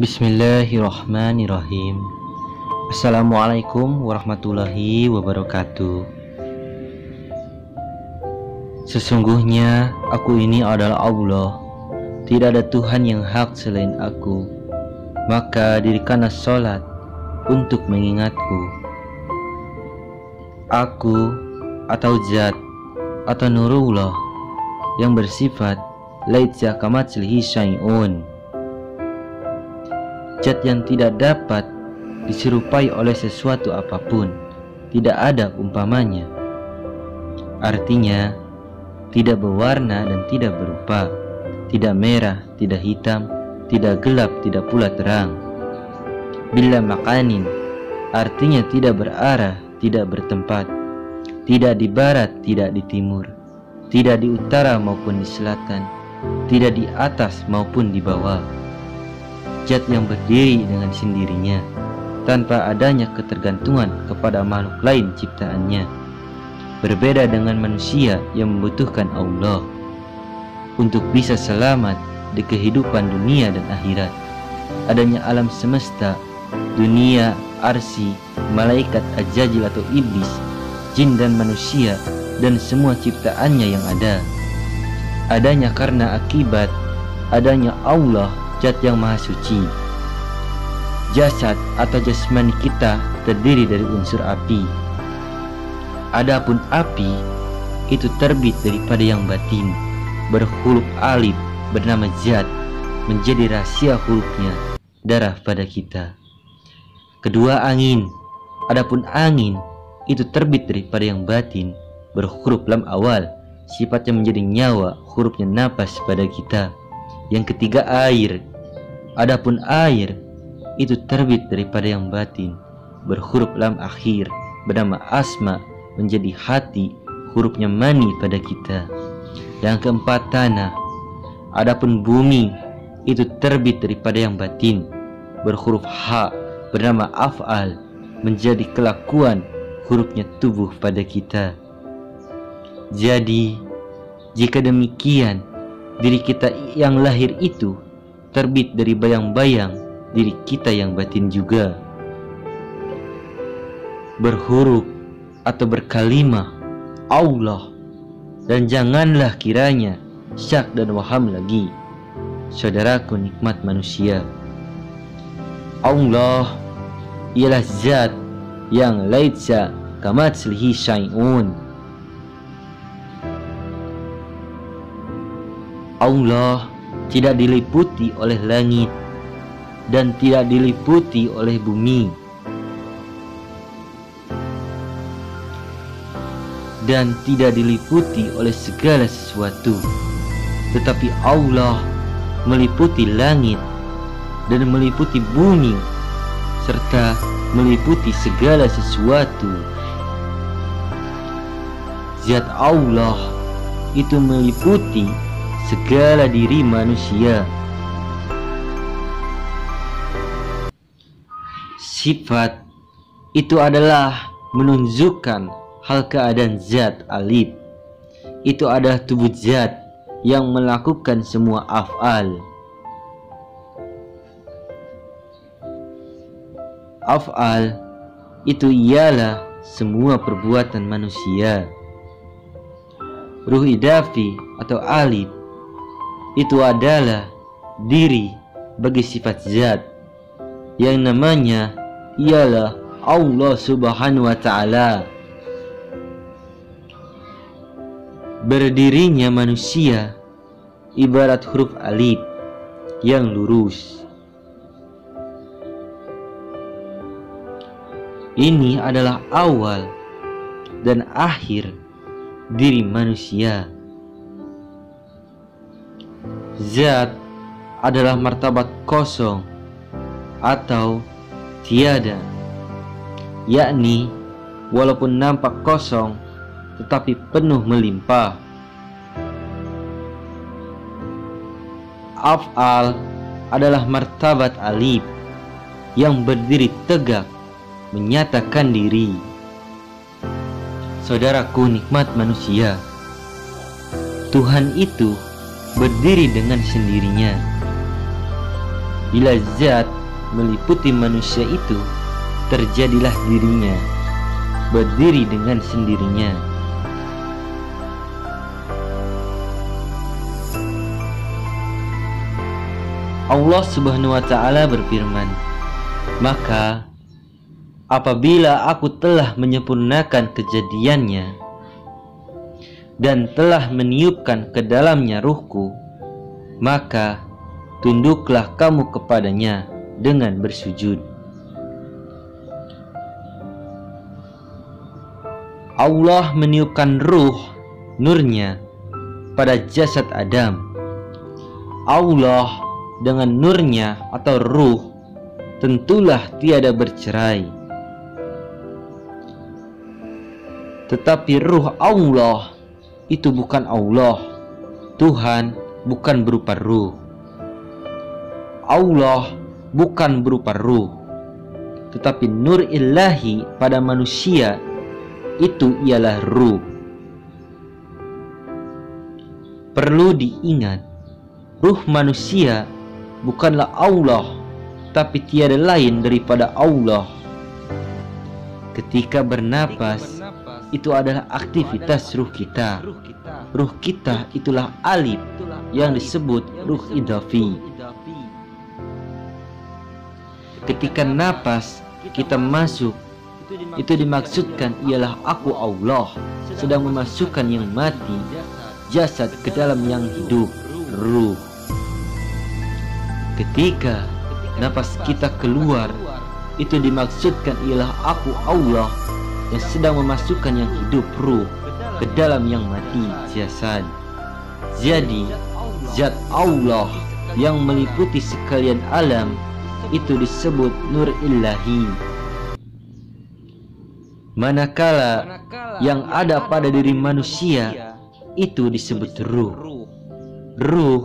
Bismillahirrahmanirrahim. Assalamualaikum warahmatullahi wabarakatuh. Sesungguhnya aku ini adalah Allah, tidak ada Tuhan yang hak selain aku. Maka dirikanlah sholat untuk mengingatku. Aku atau Zat atau Nurullah yang bersifat laitsa kamitslihi syai'un, Zat yang tidak dapat diserupai oleh sesuatu apapun, tidak ada umpamanya. Artinya, tidak berwarna dan tidak berupa, tidak merah, tidak hitam, tidak gelap, tidak pula terang. Bila makanin, artinya tidak berarah, tidak bertempat, tidak di barat, tidak di timur, tidak di utara maupun di selatan, tidak di atas maupun di bawah. Zat yang berdiri dengan sendirinya, tanpa adanya ketergantungan kepada makhluk lain ciptaannya. Berbeda dengan manusia yang membutuhkan Allah untuk bisa selamat di kehidupan dunia dan akhirat. Adanya alam semesta, dunia, arsi, malaikat, ajajil atau iblis, jin dan manusia, dan semua ciptaannya yang ada. Adanya karena akibat adanya Allah, Zat yang maha suci. Jasad atau jasmani kita terdiri dari unsur api. Adapun api itu terbit daripada yang batin, berhuruf alif, bernama Zat, menjadi rahasia hurufnya darah pada kita. Kedua angin, adapun angin itu terbit daripada yang batin, berhuruf lam awal, sifatnya menjadi nyawa, hurufnya napas pada kita. Yang ketiga air, adapun air itu terbit daripada yang batin, berhuruf lam akhir, bernama asma, menjadi hati, hurufnya mani pada kita. Yang keempat tanah, adapun bumi itu terbit daripada yang batin, berhuruf ha, bernama af'al, menjadi kelakuan, hurufnya tubuh pada kita. Jadi jika demikian, diri kita yang lahir itu terbit dari bayang-bayang diri kita yang batin juga. Berhuruf atau berkalimah Allah, dan janganlah kiranya syak dan waham lagi, saudaraku nikmat manusia. Allah ialah Zat yang laitsa kamitslihi syai'un. Allah tidak diliputi oleh langit dan tidak diliputi oleh bumi, dan tidak diliputi oleh segala sesuatu. Tetapi Allah meliputi langit dan meliputi bumi serta meliputi segala sesuatu. Zat Allah itu meliputi segala diri manusia. Sifat itu adalah menunjukkan hal keadaan Zat alif. Itu adalah tubuh Zat yang melakukan semua af'al. Af'al itu ialah semua perbuatan manusia. Ruh idafi atau alif itu adalah diri bagi sifat Zat yang namanya ialah Allah Subhanahu wa ta'ala. Berdirinya manusia ibarat huruf alif yang lurus. Ini adalah awal dan akhir diri manusia. Zat adalah martabat kosong atau tiada, yakni walaupun nampak kosong tetapi penuh melimpah. Af'al adalah martabat alif yang berdiri tegak menyatakan diri. Saudaraku nikmat manusia, Tuhan itu berdiri dengan sendirinya. Bila zat meliputi manusia itu, terjadilah dirinya, berdiri dengan sendirinya. Allah Subhanahu wa ta'ala berfirman, maka apabila aku telah menyempurnakan kejadiannya dan telah meniupkan ke dalamnya ruhku, maka tunduklah kamu kepadanya dengan bersujud. Allah meniupkan ruh nurnya pada jasad Adam. Allah dengan nurnya atau ruh tentulah tiada bercerai. Tetapi ruh Allah itu bukan Allah. Tuhan bukan berupa ruh. Allah bukan berupa ruh. Tetapi nur ilahi pada manusia itu ialah ruh. Perlu diingat, ruh manusia bukanlah Allah, tapi tiada lain daripada Allah. Ketika bernapas, itu adalah aktivitas ruh kita. Ruh kita itulah alif yang disebut ruh idafi. Ketika napas kita masuk, itu dimaksudkan ialah aku Allah sedang memasukkan yang mati jasad ke dalam yang hidup, ruh. Ketika napas kita keluar, itu dimaksudkan ialah aku Allah yang sedang memasukkan yang hidup, ruh, ke dalam yang mati, jasad. Jadi zat Allah yang meliputi sekalian alam itu disebut nur ilahi. Manakala yang ada pada diri manusia itu disebut ruh. Ruh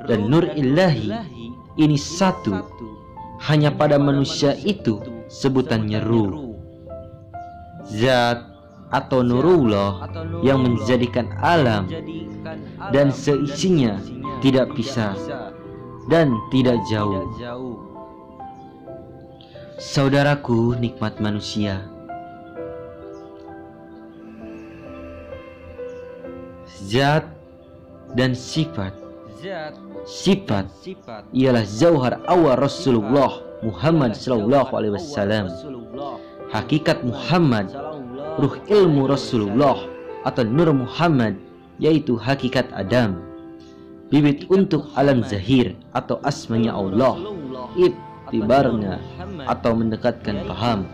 dan nur ilahi ini satu, hanya pada manusia itu sebutannya ruh. Zat atau nurullah yang menjadikan alam dan seisinya tidak pisah dan tidak jauh. Saudaraku, nikmat manusia, zat dan sifat. Sifat ialah jauhar awal Rasulullah Muhammad sallallahu alaihi wasallam. Hakikat Muhammad, ruh ilmu Rasulullah atau nur Muhammad, yaitu hakikat Adam. Bibit untuk alam zahir atau asmanya Allah, iktibarnya atau mendekatkan paham.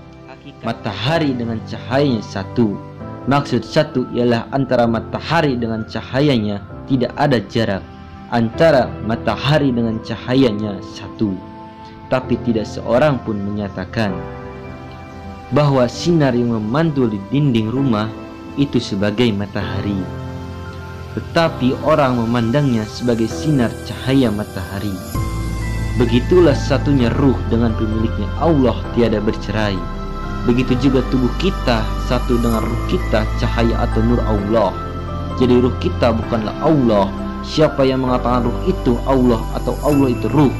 Matahari dengan cahayanya satu. Maksud satu ialah antara matahari dengan cahayanya tidak ada jarak. Antara matahari dengan cahayanya satu. Tapi tidak seorang pun menyatakan bahwa sinar yang memantul di dinding rumah itu sebagai matahari. Tetapi orang memandangnya sebagai sinar cahaya matahari. Begitulah satunya ruh dengan pemiliknya Allah tiada bercerai. Begitu juga tubuh kita satu dengan ruh kita, cahaya atau nur Allah. Jadi ruh kita bukanlah Allah. Siapa yang mengatakan ruh itu Allah atau Allah itu ruh,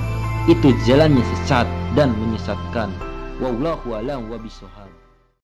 itu jalannya sesat dan menyesatkan. Wallahu a'lam wa bishawab.